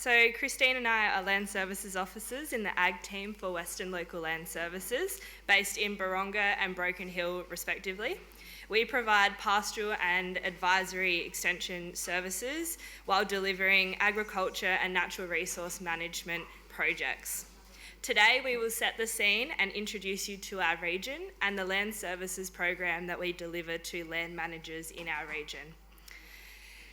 So Christine and I are Land Services officers in the Ag team for Western Local Land Services, based in Baronga and Broken Hill respectively. We provide pastoral and advisory extension services while delivering agriculture and natural resource management projects. Today we will set the scene and introduce you to our region and the land services program that we deliver to land managers in our region.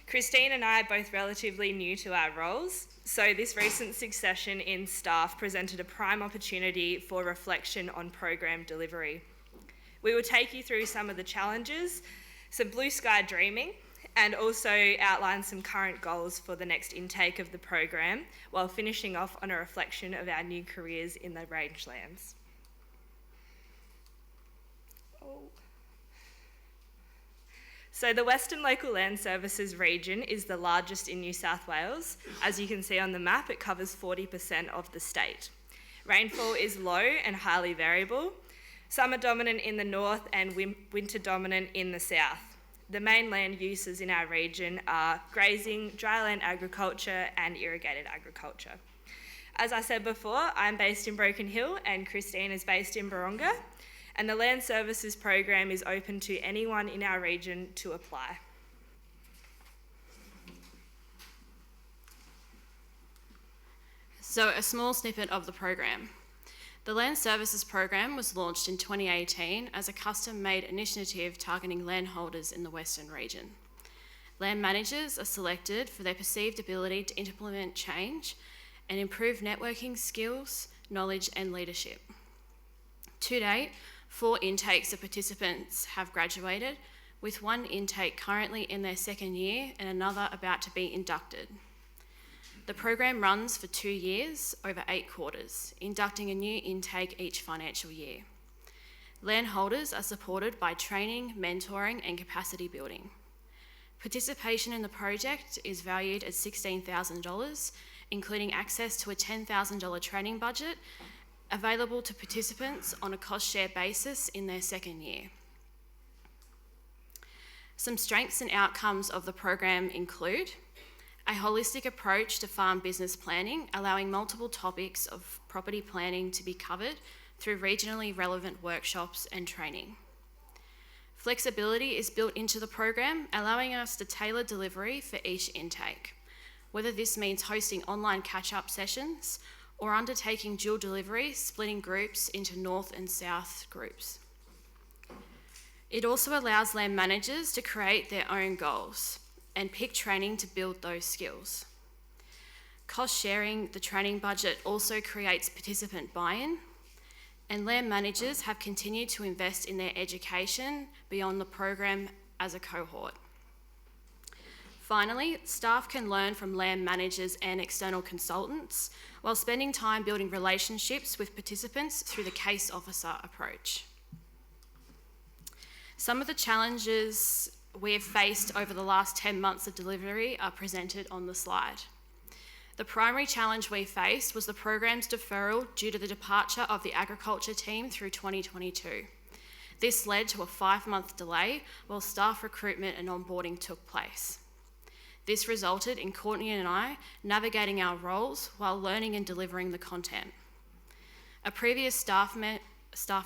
Christine and I are both relatively new to our roles, so this recent succession in staff presented a prime opportunity for reflection on program delivery. We will take you through some of the challenges, some blue sky dreaming, and also outline some current goals for the next intake of the program, while finishing off on a reflection of our new careers in the rangelands. So the Western Local Land Services region is the largest in New South Wales. As you can see on the map, it covers 40% of the state. Rainfall is low and highly variable. Summer dominant in the north and winter dominant in the south. The main land uses in our region are grazing, dryland agriculture and irrigated agriculture. As I said before, I'm based in Broken Hill and Christine is based in Baronga. And the Land Services program is open to anyone in our region to apply. So a small snippet of the program. The Land Services program was launched in 2018 as a custom-made initiative targeting landholders in the Western region. Land managers are selected for their perceived ability to implement change and improve networking skills, knowledge and leadership. To date, 4 intakes of participants have graduated, with 1 intake currently in their second year and another about to be inducted. The program runs for 2 years over 8 quarters, inducting a new intake each financial year. Landholders are supported by training, mentoring and capacity building. Participation in the project is valued at $16,000, including access to a $10,000 training budget available to participants on a cost-share basis in their second year. Some strengths and outcomes of the program include a holistic approach to farm business planning, allowing multiple topics of property planning to be covered through regionally relevant workshops and training. Flexibility is built into the program, allowing us to tailor delivery for each intake, whether this means hosting online catch-up sessions or undertaking dual delivery, splitting groups into north and south groups. It also allows land managers to create their own goals and pick training to build those skills. Cost sharing the training budget also creates participant buy-in, and land managers have continued to invest in their education beyond the program as a cohort. Finally, staff can learn from land managers and external consultants while spending time building relationships with participants through the case officer approach. Some of the challenges we have faced over the last 10 months of delivery are presented on the slide. The primary challenge we faced was the program's deferral due to the departure of the agriculture team through 2022. This led to a 5-month delay while staff recruitment and onboarding took place. This resulted in Courtney and I navigating our roles while learning and delivering the content. A previous staff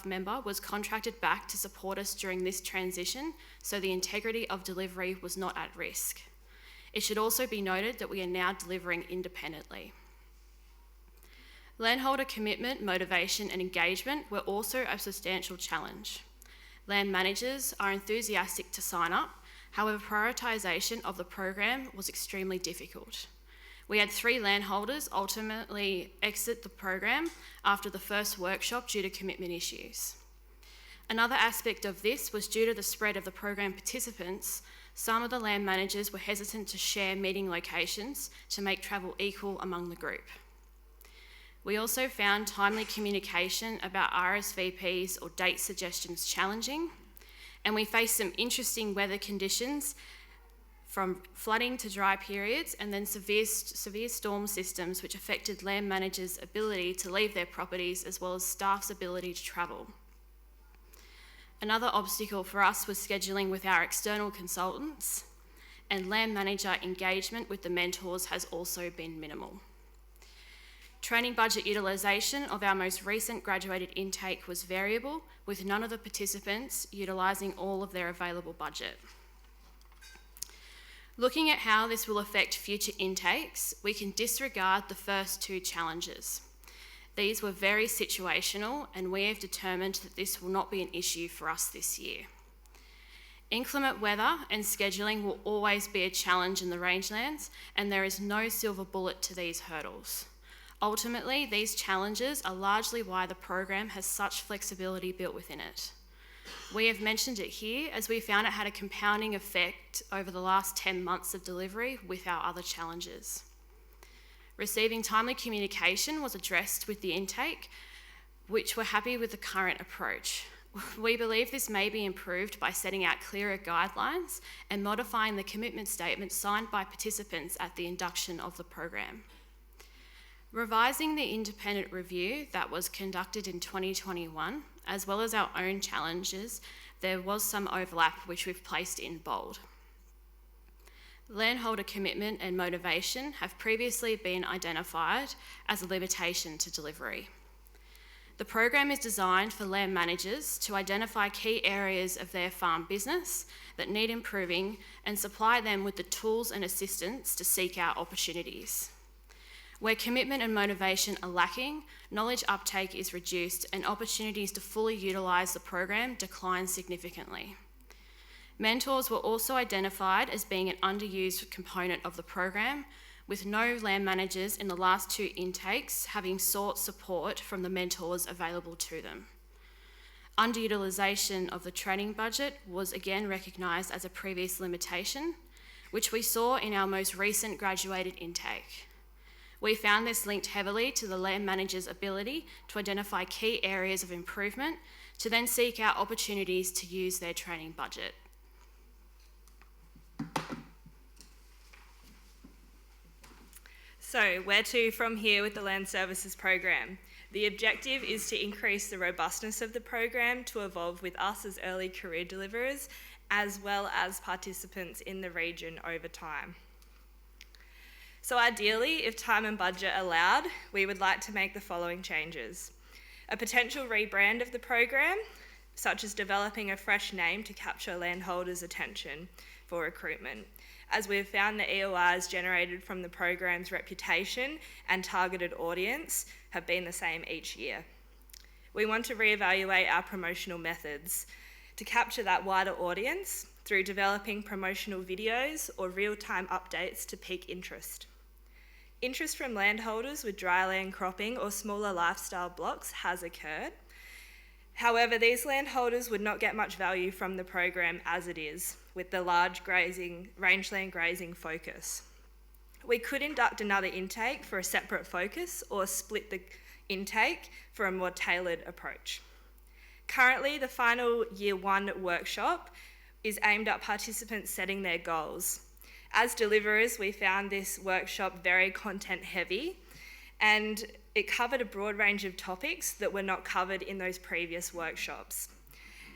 member was contracted back to support us during this transition, so the integrity of delivery was not at risk. It should also be noted that we are now delivering independently. Landholder commitment, motivation and engagement were also a substantial challenge. Land managers are enthusiastic to sign up. However, prioritisation of the program was extremely difficult. We had 3 landholders ultimately exit the program after the first workshop due to commitment issues. Another aspect of this was due to the spread of the program participants. Some of the land managers were hesitant to share meeting locations to make travel equal among the group. We also found timely communication about RSVPs or date suggestions challenging, and we faced some interesting weather conditions from flooding to dry periods and then severe storm systems which affected land managers' ability to leave their properties as well as staff's ability to travel. Another obstacle for us was scheduling with our external consultants, and land manager engagement with the mentors has also been minimal. Training budget utilisation of our most recent graduated intake was variable, with none of the participants utilising all of their available budget. Looking at how this will affect future intakes, we can disregard the first two challenges. These were very situational, and we have determined that this will not be an issue for us this year. Inclement weather and scheduling will always be a challenge in the rangelands, and there is no silver bullet to these hurdles. Ultimately, these challenges are largely why the program has such flexibility built within it. We have mentioned it here as we found it had a compounding effect over the last 10 months of delivery with our other challenges. Receiving timely communication was addressed with the intake, which we're happy with the current approach. We believe this may be improved by setting out clearer guidelines and modifying the commitment statement signed by participants at the induction of the program. Revising the independent review that was conducted in 2021, as well as our own challenges, there was some overlap which we've placed in bold. Landholder commitment and motivation have previously been identified as a limitation to delivery. The program is designed for land managers to identify key areas of their farm business that need improving and supply them with the tools and assistance to seek out opportunities. Where commitment and motivation are lacking, knowledge uptake is reduced and opportunities to fully utilise the program decline significantly. Mentors were also identified as being an underused component of the program, with no land managers in the last two intakes having sought support from the mentors available to them. Underutilisation of the training budget was again recognised as a previous limitation, which we saw in our most recent graduated intake. We found this linked heavily to the land manager's ability to identify key areas of improvement to then seek out opportunities to use their training budget. So, where to from here with the Land Services program? The objective is to increase the robustness of the program to evolve with us as early career deliverers, as well as participants in the region over time. So ideally, if time and budget allowed, we would like to make the following changes. A potential rebrand of the program, such as developing a fresh name to capture landholders' attention for recruitment, as we've found the EOIs generated from the program's reputation and targeted audience have been the same each year. We want to reevaluate our promotional methods to capture that wider audience through developing promotional videos or real-time updates to pique interest. Interest from landholders with dryland cropping or smaller lifestyle blocks has occurred. However, these landholders would not get much value from the program as it is, with the large rangeland grazing focus. We could induct another intake for a separate focus or split the intake for a more tailored approach. Currently, the final Year 1 workshop is aimed at participants setting their goals. As deliverers, we found this workshop very content heavy, and it covered a broad range of topics that were not covered in those previous workshops.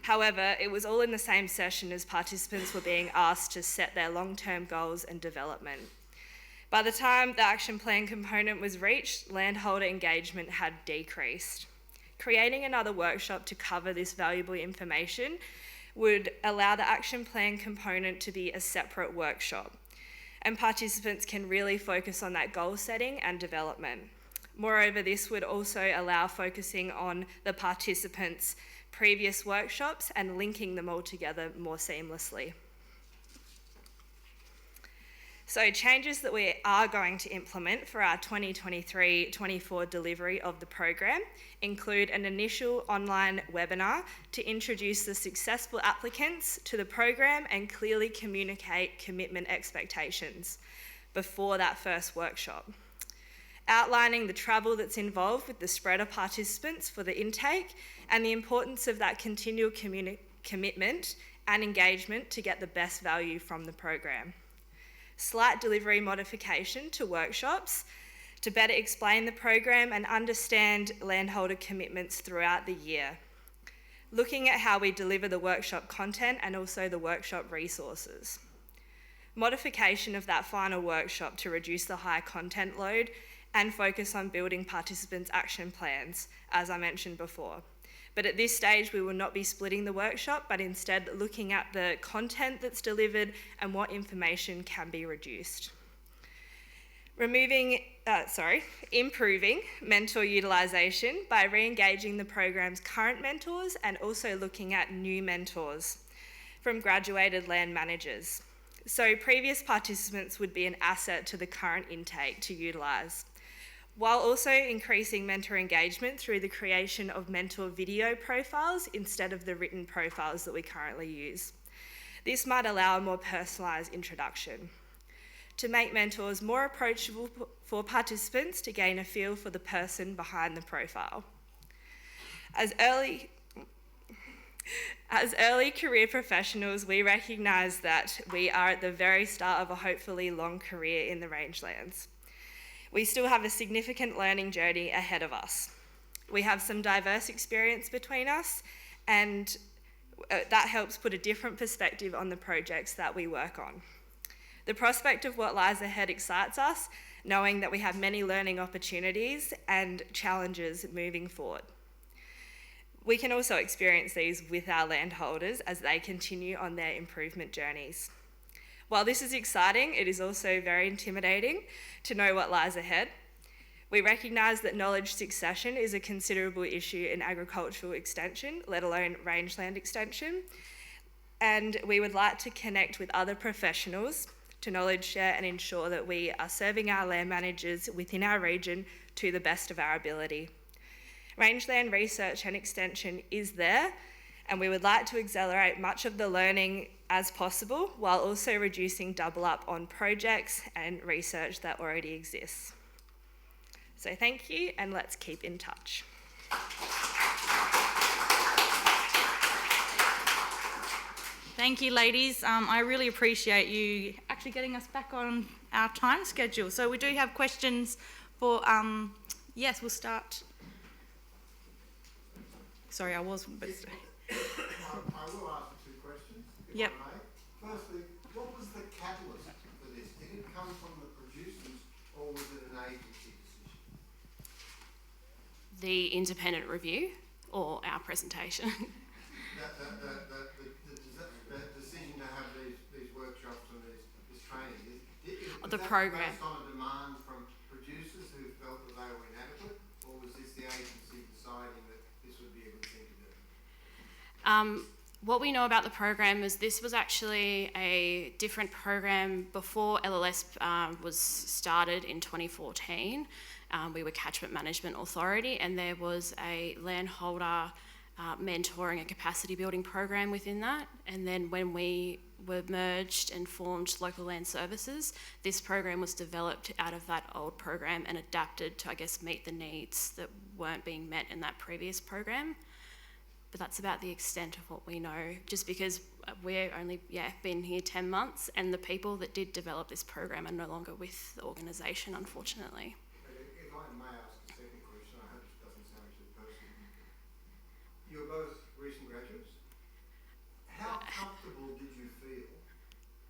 However, it was all in the same session as participants were being asked to set their long-term goals and development. By the time the action plan component was reached, landholder engagement had decreased. Creating another workshop to cover this valuable information would allow the action plan component to be a separate workshop, and participants can really focus on that goal setting and development. Moreover, this would also allow focusing on the participants' previous workshops and linking them all together more seamlessly. So changes that we are going to implement for our 2023-24 delivery of the program include an initial online webinar to introduce the successful applicants to the program and clearly communicate commitment expectations before that first workshop. Outlining the travel that's involved with the spread of participants for the intake and the importance of that continual commitment and engagement to get the best value from the program. Slight delivery modification to workshops to better explain the program and understand landholder commitments throughout the year. Looking at how we deliver the workshop content and also the workshop resources. Modification of that final workshop to reduce the high content load and focus on building participants' action plans, as I mentioned before. But at this stage, we will not be splitting the workshop, but instead looking at the content that's delivered and what information can be reduced. Improving mentor utilisation by re-engaging the program's current mentors and also looking at new mentors from graduated land managers. So previous participants would be an asset to the current intake to utilise, while also increasing mentor engagement through the creation of mentor video profiles instead of the written profiles that we currently use. This might allow a more personalised introduction. To make mentors more approachable for participants to gain a feel for the person behind the profile. As early career professionals, we recognise that we are at the very start of a hopefully long career in the rangelands. We still have a significant learning journey ahead of us. We have some diverse experience between us, and that helps put a different perspective on the projects that we work on. The prospect of what lies ahead excites us, knowing that we have many learning opportunities and challenges moving forward. We can also experience these with our landholders as they continue on their improvement journeys. While this is exciting, it is also very intimidating to know what lies ahead. We recognise that knowledge succession is a considerable issue in agricultural extension, let alone rangeland extension, and we would like to connect with other professionals to knowledge share and ensure that we are serving our land managers within our region to the best of our ability. Rangeland research and extension is there, and we would like to accelerate much of the learning as possible while also reducing double up on projects and research that already exists. So thank you, and let's keep in touch. Thank you, ladies. I really appreciate you actually getting us back on our time schedule. So we do have questions for, yes, we'll start. Sorry, I was... But... I will ask two questions, if Yep. I may. Firstly, what was the catalyst for this? Did it come from the producers or was it an agency decision? The independent review or our presentation? The decision to have these workshops and this training, is The that program. based on a demand from producers who felt that they were inadequate, or was this the agency deciding that this would be a good thing to do? What we know about the program is this was actually a different program before LLS was started in 2014. We were Catchment Management Authority, and there was a landholder mentoring and capacity building program within that. And then when we were merged and formed Local Land Services, this program was developed out of that old program and adapted to, I guess, meet the needs that weren't being met in that previous program. But that's about the extent of what we know, just because we're only been here 10 months, and the people that did develop this program are no longer with the organisation, unfortunately. If I may ask a second question, I hope it doesn't sound too personal. You're both recent graduates. How comfortable did you feel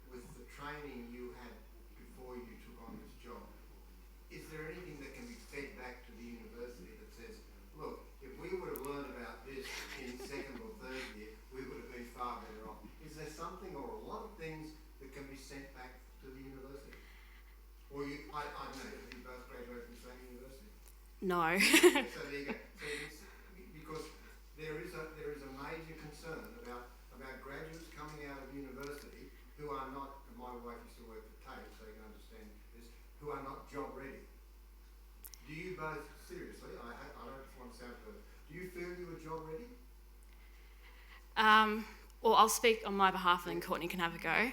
with the training you had before you took on this job? Is there anything that can be fed back to the university that says, look, if we would have learned about this in second or third year, we would have been far better off? Is there something or a lot of things that can be sent back to the university? Or I don't know, have you both graduated from the same university? No. So there you go. So because there is a major concern about graduates coming out of university who are not, and my wife used to work for TAFE, so you can understand this, who are not job ready. Do you both, seriously, I don't want to sound perfect, do you feel you were job ready? Well, I'll speak on my behalf and then Courtney can have a go.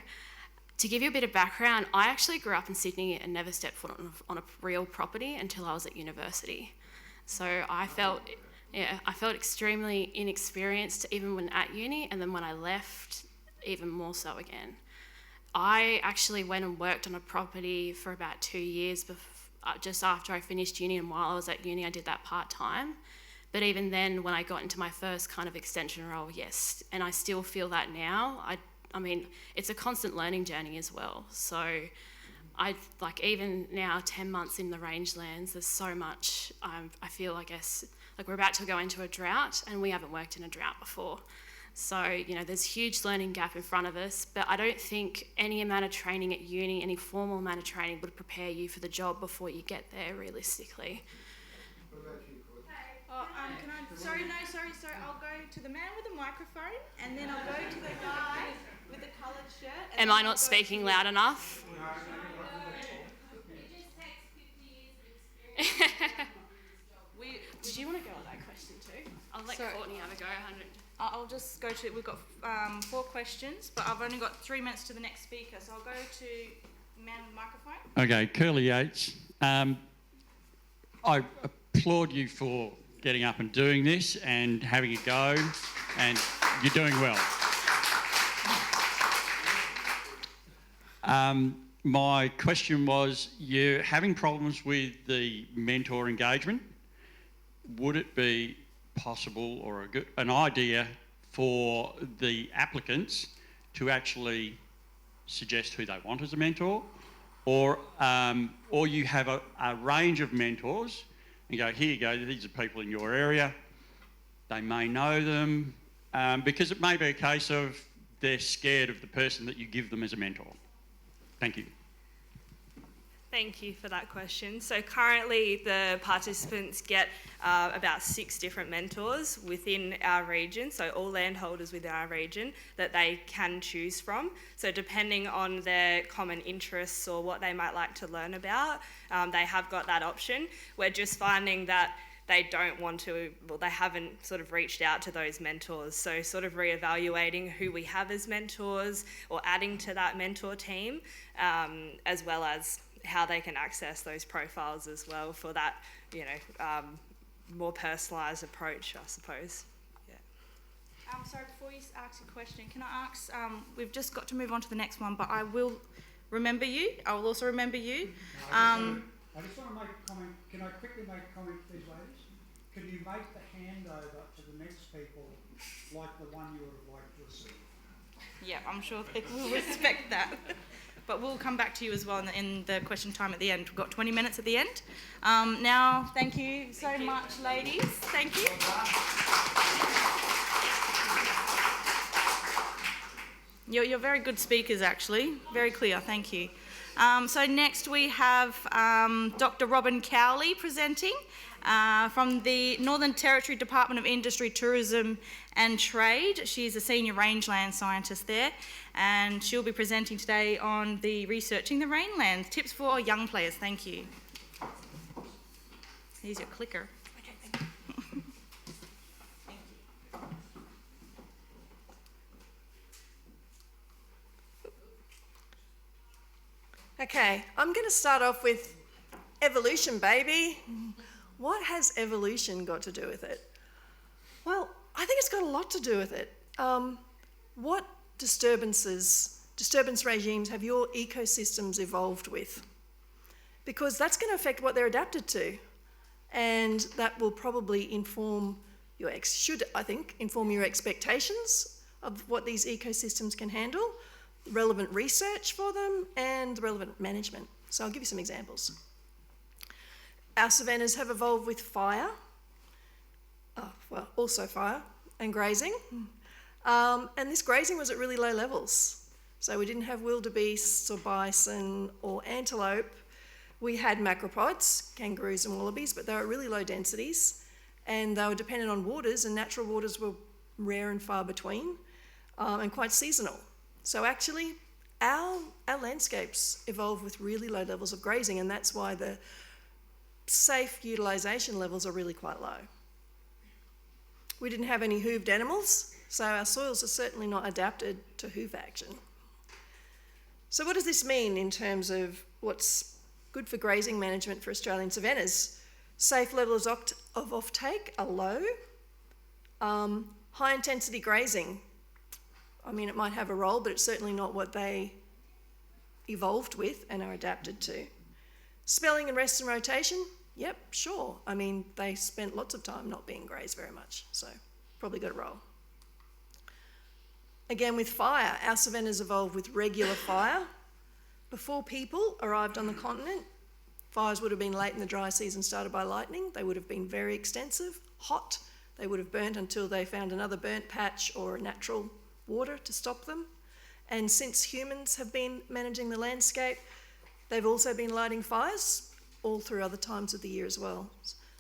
To give you a bit of background, I actually grew up in Sydney and never stepped foot on a real property until I was at university. So I felt extremely inexperienced even when at uni, and then when I left, even more so again. I actually went and worked on a property for about 2 years just after I finished uni, and while I was at uni I did that part-time. But even then, when I got into my first kind of extension role, yes, and I still feel that now. I mean, it's a constant learning journey as well. So even now, 10 months in the rangelands, there's so much. I feel, I guess, like we're about to go into a drought, and we haven't worked in a drought before. So, you know, there's a huge learning gap in front of us, but I don't think any amount of training at uni, any formal amount of training would prepare you for the job before you get there, realistically. What about you, Courtney? Oh, sorry. I'll go to the man with the microphone, and then I'll go to the guy with the coloured shirt. Am I not speaking loud enough? Did you want to go with that question too? I'll let Courtney have a go. 100. I'll just go to, we've got 4 questions, but I've only got 3 minutes to the next speaker, so I'll go to the man with the microphone. Okay, Curly Yates. I applaud you for getting up and doing this and having a go, and you're doing well. My question was, you're having problems with the mentor engagement. Would it be possible or an idea for the applicants to actually suggest who they want as a mentor, or you have a range of mentors and go, here you go, these are people in your area, they may know them, because it may be a case of they're scared of the person that you give them as a mentor. Thank you. Thank you for that question. So currently the participants get about 6 different mentors within our region, so all landholders within our region that they can choose from. So depending on their common interests or what they might like to learn about, they have got that option. We're just finding that they don't want to, well, they haven't sort of reached out to those mentors. So sort of reevaluating who we have as mentors or adding to that mentor team, as well as how they can access those profiles as well for that, you know, more personalised approach, I suppose. Yeah. Sorry, before you ask a question, can I ask, we've just got to move on to the next one, but I will remember you. I will also remember you. I just want to make a comment. Can I quickly make a comment to these ladies? Can you make the handover to the next people like the one you would have liked to receive? Yeah, I'm sure they will respect that. But we'll come back to you as well in the question time at the end. We've got 20 minutes at the end. Now, thank you so much, ladies. Thank you. You're very good speakers, actually. Very clear, thank you. So next we have Dr. Robin Cowley presenting from the Northern Territory Department of Industry, Tourism and Trade. She's a senior rangeland scientist there, and she'll be presenting today on the researching the rangelands, tips for young players. Thank you. Here's your clicker. Okay, thank you. Okay, I'm going to start off with evolution, baby. What has evolution got to do with it? Well, I think it's got a lot to do with it. What disturbance regimes have your ecosystems evolved with? Because that's going to affect what they're adapted to. And that will probably inform your expectations of what these ecosystems can handle, relevant research for them, and relevant management. So I'll give you some examples. Our savannas have evolved with fire, also fire, and grazing. And this grazing was at really low levels. So we didn't have wildebeests or bison or antelope. We had macropods, kangaroos and wallabies, but they were at really low densities, and they were dependent on waters, and natural waters were rare and far between, and quite seasonal. So actually, our landscapes evolved with really low levels of grazing, and that's why the safe utilisation levels are really quite low. We didn't have any hooved animals, so our soils are certainly not adapted to hoof action. So what does this mean in terms of what's good for grazing management for Australian savannas? Safe levels of offtake are low. High intensity grazing, I mean, it might have a role, but it's certainly not what they evolved with and are adapted to. Spelling and rest and rotation, yep, sure. I mean, they spent lots of time not being grazed very much, so probably got a role. Again, with fire, our savannas evolved with regular fire, Before people arrived on the continent, fires would have been late in the dry season started by lightning. They would have been very extensive, hot. They would have burnt until they found another burnt patch or natural water to stop them. And since humans have been managing the landscape, they've also been lighting fires all through other times of the year as well.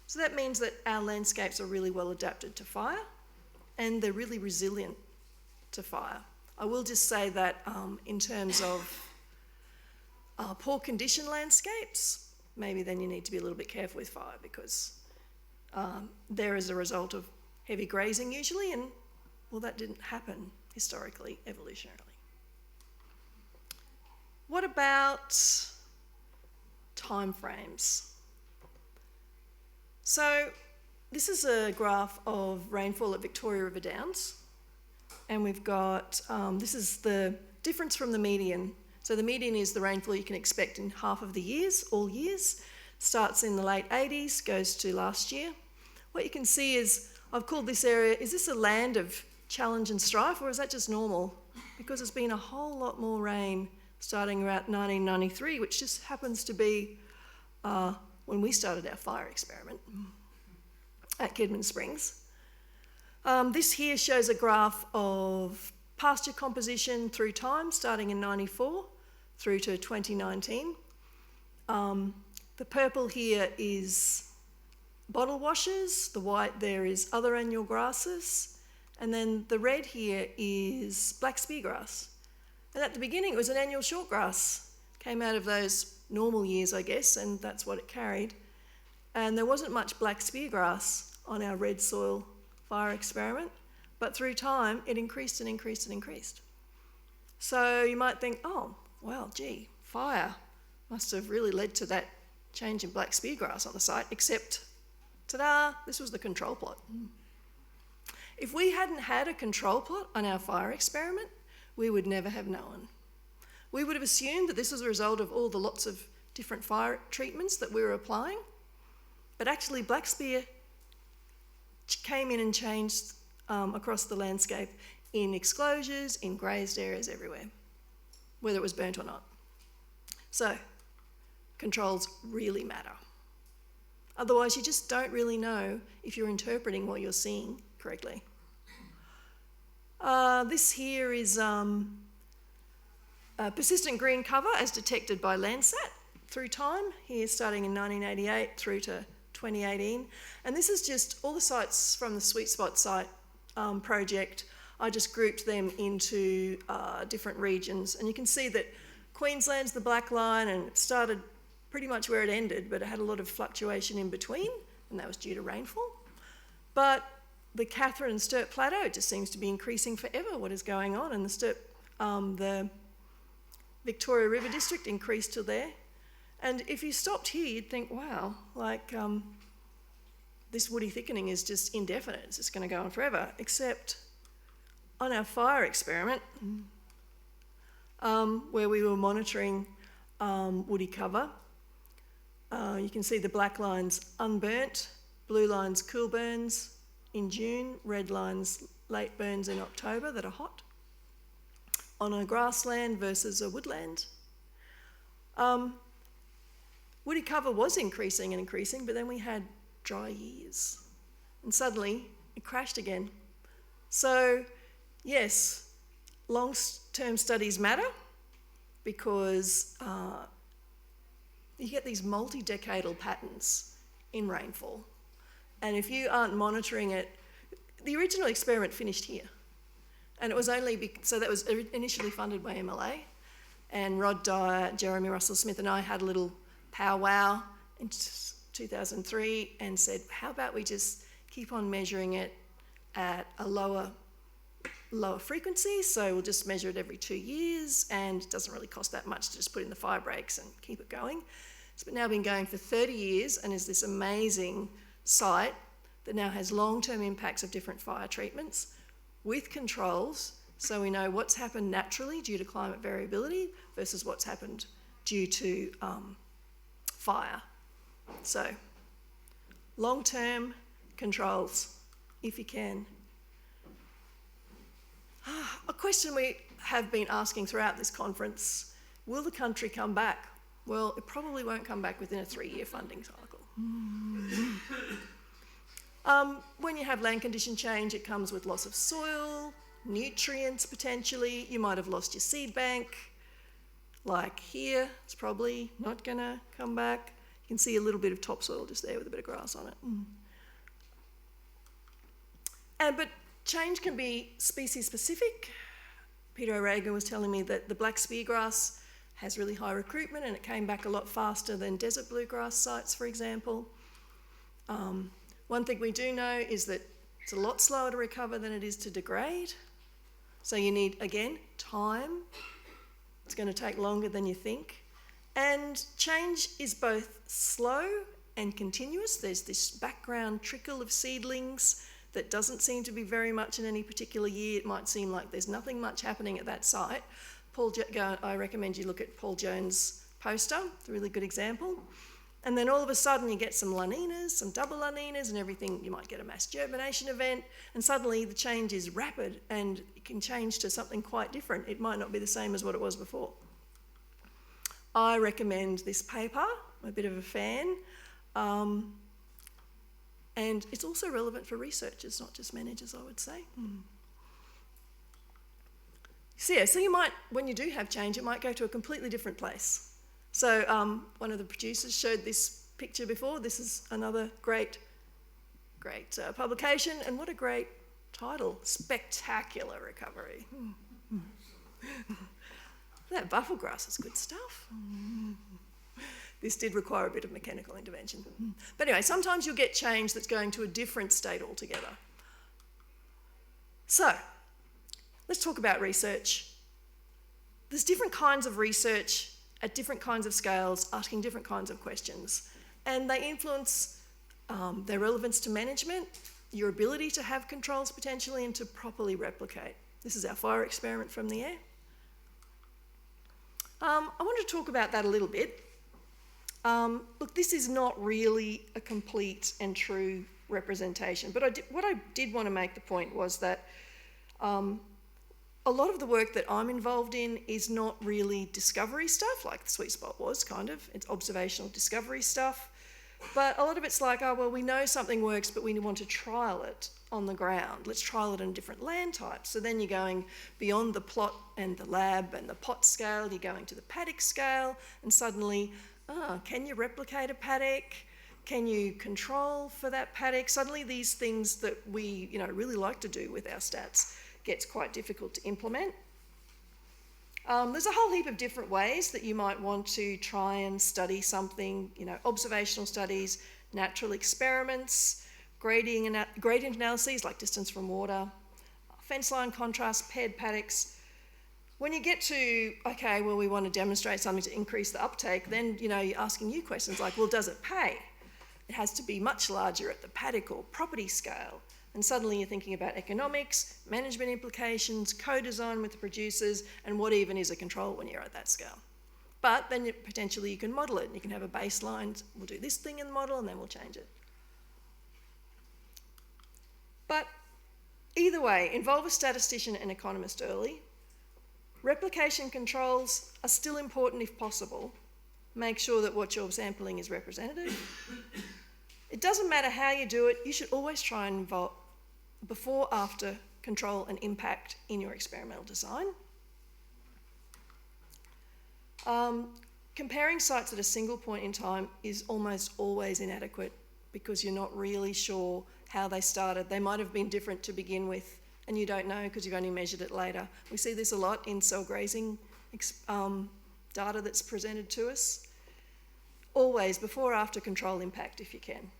So that means that our landscapes are really well adapted to fire and they're really resilient to fire. I will just say that in terms of poor condition landscapes, maybe then you need to be a little bit careful with fire because they're as a result of heavy grazing usually, and well, that didn't happen historically, evolutionarily. What about timeframes? So this is a graph of rainfall at Victoria River Downs, and we've got, this is the difference from the median. So the median is the rainfall you can expect in half of the years, all years. Starts in the late 80s, goes to last year. What you can see is, I've called this area, is this a land of challenge and strife, or is that just normal? Because there's been a whole lot more rain starting around 1993, which just happens to be when we started our fire experiment at Kidman Springs. This here shows a graph of pasture composition through time, starting in 94 through to 2019. The purple here is bottle washers, the white there is other annual grasses, and then the red here is black speargrass. And at the beginning it was an annual shortgrass, came out of those normal years I guess, and that's what it carried. And there wasn't much black speargrass on our red soil fire experiment, but through time it increased and increased and increased. So you might think, oh, well, gee, fire must have really led to that change in black speargrass on the site, except, ta-da, this was the control plot. If we hadn't had a control plot on our fire experiment, we would never have known. We would have assumed that this was a result of all the lots of different fire treatments that we were applying, but actually black spear came in and changed across the landscape in exclosures, in grazed areas everywhere, whether it was burnt or not. So, controls really matter. Otherwise, you just don't really know if you're interpreting what you're seeing correctly. This here is persistent green cover as detected by Landsat through time, here starting in 1988 through to 2018. And this is just all the sites from the Sweet Spot site project. I just grouped them into different regions. And you can see that Queensland's the black line, and it started pretty much where it ended, but it had a lot of fluctuation in between, and that was due to rainfall. But the Catherine and Sturt Plateau just seems to be increasing forever, what is going on, and the Victoria River District increased to there. And if you stopped here, you'd think, wow, like this woody thickening is just indefinite, it's just going to go on forever, except on our fire experiment, where we were monitoring woody cover, you can see the black lines unburnt, blue lines cool burns in June, red lines late burns in October that are hot on a grassland versus a woodland. Woody cover was increasing and increasing, but then we had dry years and suddenly it crashed again. So yes, long-term studies matter because you get these multi-decadal patterns in rainfall. And if you aren't monitoring it, the original experiment finished here. And it was only, so that was initially funded by MLA. And Rod Dyer, Jeremy Russell Smith and I had a little powwow in 2003 and said, how about we just keep on measuring it at a lower frequency, so we'll just measure it every 2 years, and it doesn't really cost that much to just put in the fire breaks and keep it going. It's now been going for 30 years and is this amazing site that now has long-term impacts of different fire treatments with controls, so we know what's happened naturally due to climate variability versus what's happened due to fire. So, long-term controls, if you can. A question we have been asking throughout this conference Will the country come back? Well, it probably won't come back within a 3-year funding cycle. When you have land condition change, it comes with loss of soil, nutrients potentially. You might have lost your seed bank. Like here, it's probably not going to come back. You can see a little bit of topsoil just there with a bit of grass on it. But change can be species specific. Peter O'Regan was telling me that the black speargrass has really high recruitment and it came back a lot faster than desert bluegrass sites, for example. One thing we do know is that it's a lot slower to recover than it is to degrade. So you need, again, time. It's going to take longer than you think. And change is both slow and continuous. There's this background trickle of seedlings that doesn't seem to be very much in any particular year. It might seem like there's nothing much happening at that site. I recommend you look at Paul Jones' poster. It's a really good example. And then all of a sudden you get some laninas, some double laninas and everything. You might get a mass germination event and suddenly the change is rapid and it can change to something quite different. It might not be the same as what it was before. I recommend this paper. I'm a bit of a fan. And it's also relevant for researchers, not just managers, I would say. So you might, when you do have change, it might go to a completely different place. So one of the producers showed this picture before. This is another great publication, and what a great title, Spectacular Recovery. That buffel grass is good stuff. This did require a bit of mechanical intervention. But anyway, sometimes you'll get change that's going to a different state altogether. So, let's talk about research. There's different kinds of research at different kinds of scales, asking different kinds of questions. And they influence their relevance to management, your ability to have controls potentially, and to properly replicate. This is our fire experiment from the air. I want to talk about that a little bit. Look, this is not really a complete and true representation, but what I did want to make the point was that a lot of the work that I'm involved in is not really discovery stuff, like the sweet spot was, kind of. It's observational discovery stuff. But a lot of it's like, oh, well, we know something works, but we want to trial it on the ground. Let's trial it in different land types. So then you're going beyond the plot and the lab and the pot scale, you're going to the paddock scale, and suddenly, can you replicate a paddock? Can you control for that paddock? Suddenly these things that we really like to do with our stats gets quite difficult to implement. There's a whole heap of different ways that you might want to try and study something, observational studies, natural experiments, gradient analyses like distance from water, fence line contrast, paired paddocks. When you get to, okay, well, we want to demonstrate something to increase the uptake, then, you're asking new questions like, well, does it pay? It has to be much larger at the paddock or property scale. And suddenly you're thinking about economics, management implications, co-design with the producers, and what even is a control when you're at that scale. But then potentially you can model it, and you can have a baseline, we'll do this thing in the model, and then we'll change it. But either way, involve a statistician and economist early. Replication controls are still important if possible. Make sure that what you're sampling is representative. It doesn't matter how you do it, you should always try and involve before, after control and impact in your experimental design. Comparing sites at a single point in time is almost always inadequate because you're not really sure how they started. They might have been different to begin with and you don't know because you've only measured it later. We see this a lot in cell grazing data that's presented to us. Always before, after control impact if you can.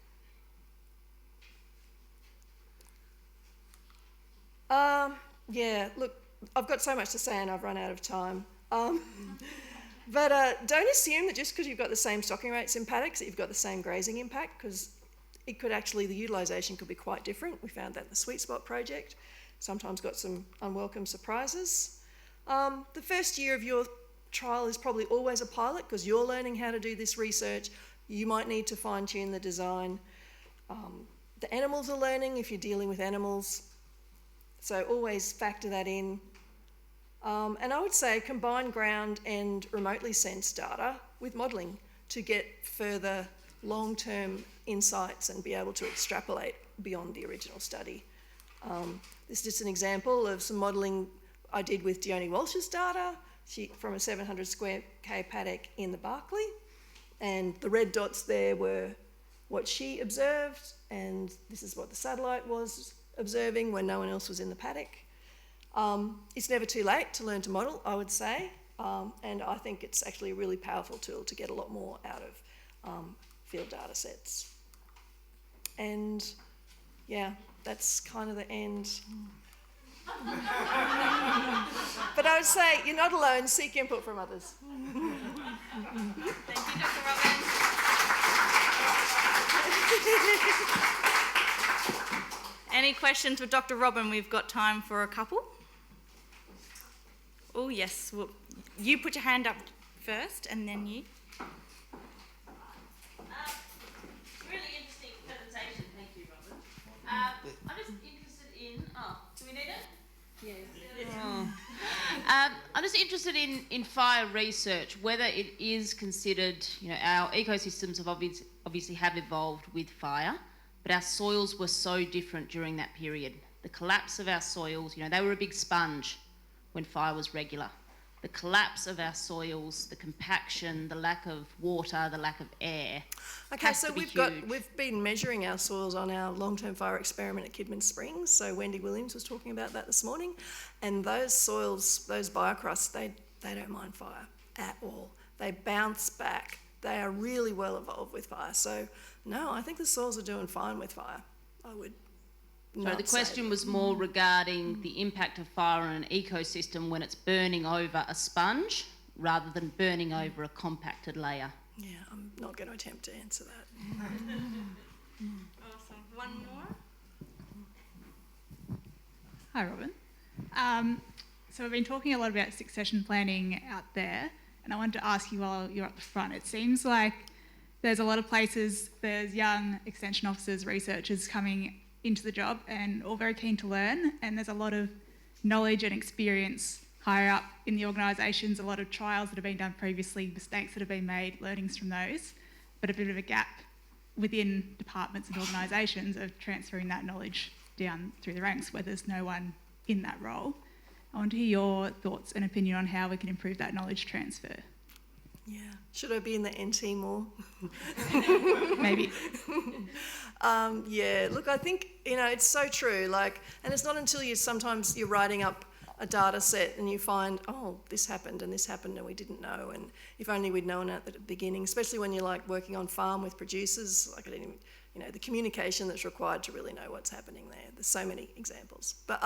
Yeah, look, I've got so much to say and I've run out of time. But don't assume that just because you've got the same stocking rates in paddocks that you've got the same grazing impact, because it could actually, the utilisation could be quite different. We found that in the Sweet Spot project. Sometimes got some unwelcome surprises. The first year of your trial is probably always a pilot because you're learning how to do this research. You might need to fine-tune the design. The animals are learning if you're dealing with animals. So always factor that in. And I would say combine ground and remotely sensed data with modelling to get further long-term insights and be able to extrapolate beyond the original study. This is just an example of some modelling I did with Dione Walsh's data from a 700 square K paddock in the Barkly, and the red dots there were what she observed, and this is what the satellite was observing when no one else was in the paddock. It's never too late to learn to model, I would say, and I think it's actually a really powerful tool to get a lot more out of field data sets. And yeah, that's kind of the end. But I would say you're not alone, seek input from others. Thank you, Dr. Robin. Any questions with Dr. Robin? We've got time for a couple. Oh, yes. Well, you put your hand up first, and then you. Really interesting presentation. Thank you, Robin. I'm just interested in... do we need it? I'm just interested in fire research, whether it is considered, our ecosystems have obviously have evolved with fire, but our soils were so different during that period. The collapse of our soils, they were a big sponge when fire was regular. The collapse of our soils, the compaction, the lack of water, the lack of air. Okay, so we've been measuring our soils on our long-term fire experiment at Kidman Springs. So Wendy Williams was talking about that this morning, and those soils, those biocrusts, they don't mind fire at all. They bounce back. They are really well evolved with fire. So no, I think the soils are doing fine with fire. I would. So the question was more regarding the impact of fire on an ecosystem when it's burning over a sponge rather than burning over a compacted layer. Yeah, I'm not going to attempt to answer that. Awesome. One more. Hi, Robin. So we've been talking a lot about succession planning out there, and I wanted to ask you while you're at the front. It seems like there's a lot of places, there's young extension officers, researchers coming into the job and all very keen to learn, and there's a lot of knowledge and experience higher up in the organisations, a lot of trials that have been done previously, mistakes that have been made, learnings from those, but a bit of a gap within departments and organisations of transferring that knowledge down through the ranks where there's no one in that role. I want to hear your thoughts and opinion on how we can improve that knowledge transfer. Yeah. Should I be in the NT more? Maybe. Yeah, look, I think, it's so true. And it's not until sometimes you're writing up a data set and you find, oh, this happened and we didn't know. And if only we'd known at the beginning, especially when you're working on farm with producers, the communication that's required to really know what's happening there. There's so many examples. But,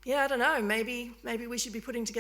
yeah, I don't know, maybe we should be putting together